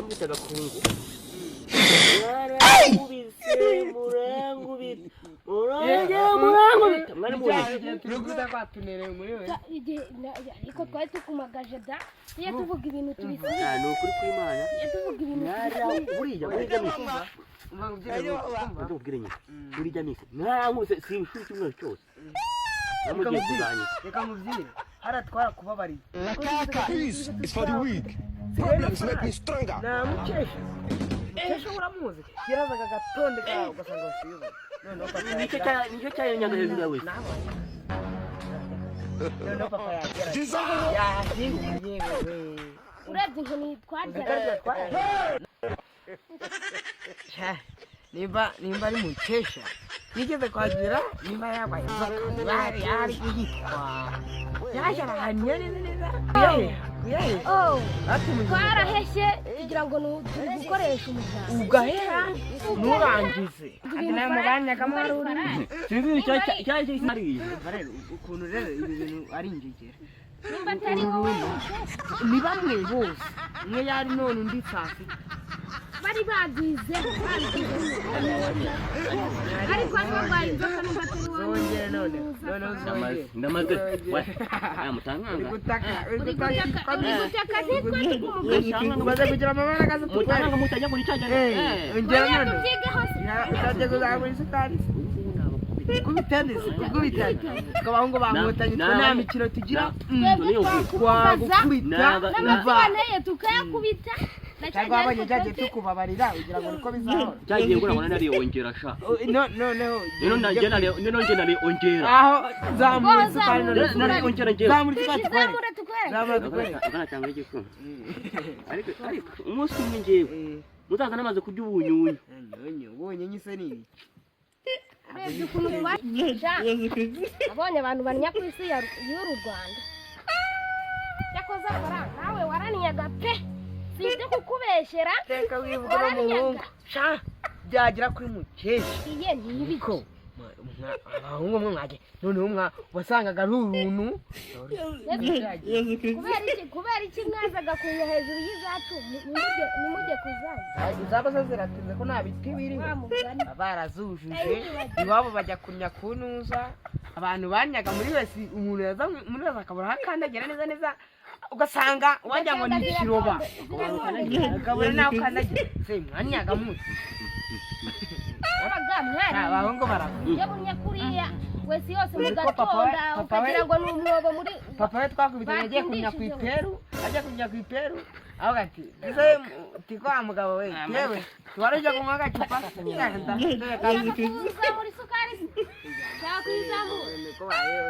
bamwitaga kungu murangubita mwari Nukuza kwatunere muri we. Ariko twari tukumagaje da. Iyo tuvuga ibintu tubisubiza. ni ukuri kw'Imana. Iyo tuvuga ibintu buriya misa. Ndabwira nyine. Buriya misa. Mwarankuse sinshuri kimwe cyose. Namugiye kuzanya. Reka muvyire. Haratwara kubabariye. Peace is for the weak. Problems make me stronger. Namukesha. Kesho uramuzi. Yarazaga gatonde kawe ugasanga wasiyo. Nicyo cyayo nyanga hejuru yawe. No papa ya. Ya singu yewe. urebye inkoni twarya. Nimba ari mukesha. Nigeze kwagira nimba yabaye bari yari yitwa. Yashara hanyene neza. Oh. Twaraheshye kugira ngo dukoreshe umuganda. Ugahera nurangize. Agana muganya kamara uri. Sinzi cyaje kinari. Barero ukuntu rero ibintu ari ingegera. Nimba atari wowe. Ni bamwe bose. Umwe yari none undi safi. Bari bagize. Ariko ababaye inzoka numva atari wowe. Zongera none. None ndamaze. Mutanganga. Baza kugira amabara kaza mutanganga mutajya kuri cyaje. Ongera none. Utaje kuzabura isukari. Kubitane. Kabahungu bamutanye nta mikino tugira. Kwagukubita. N'amabaneye tukayakubita. Cyangwa abanye cyaje tukubabarira ugira ngo niko bizahora. Cyagiye ngura ngo nari ongera sha. No. Nino nari ongera. Aho zamura isukari nari ongera ngiye. Zamura isukari tukwere. Zamura tukwere. Agana cyangwa igikuru. Ariko umunsi umwe ngiye. Muzaza namaze kurya ubunyunyu. Ubonye nyise nini? Urebye ukuntu twasha. Abonye abantu banya ku isi y'uru Rwanda. Cyakoze faranga nawe waraniyaga pe. Sinde kukubeshera. Teka wivuga no muhungu. Sha byagira kuri mukesha. Iye nibiko. Abahungu mwaje none wasangaga ruruntu. Kubera iki mwazaga kunya hejuru y'izacu nimujye kuzanya. Izaba ziratinze ko nta biti biri. Barazujuje. Iwabo bajya kunya kunuza. Abantu banyaga muri wese umuntu yaza muri wese akabura hakandagira neza. Ugasanga wajya ngo ni kiroba. Ukabura nawe ukandagira. Se mwanyaga muti. Abaga mwari. Abahungu barakuye. Yabunya kuriya wese yose mugatonda ukagira ngo ni umwobo muri. Papa we twakubita yagiye kunya ku iperu. Ajya kunya ku iperu. Aho gati. Ese tikwa mugabo we. Yewe. Twarajya kunywa agacupa. Muri sukari. Cyakwizamu. Niko baye.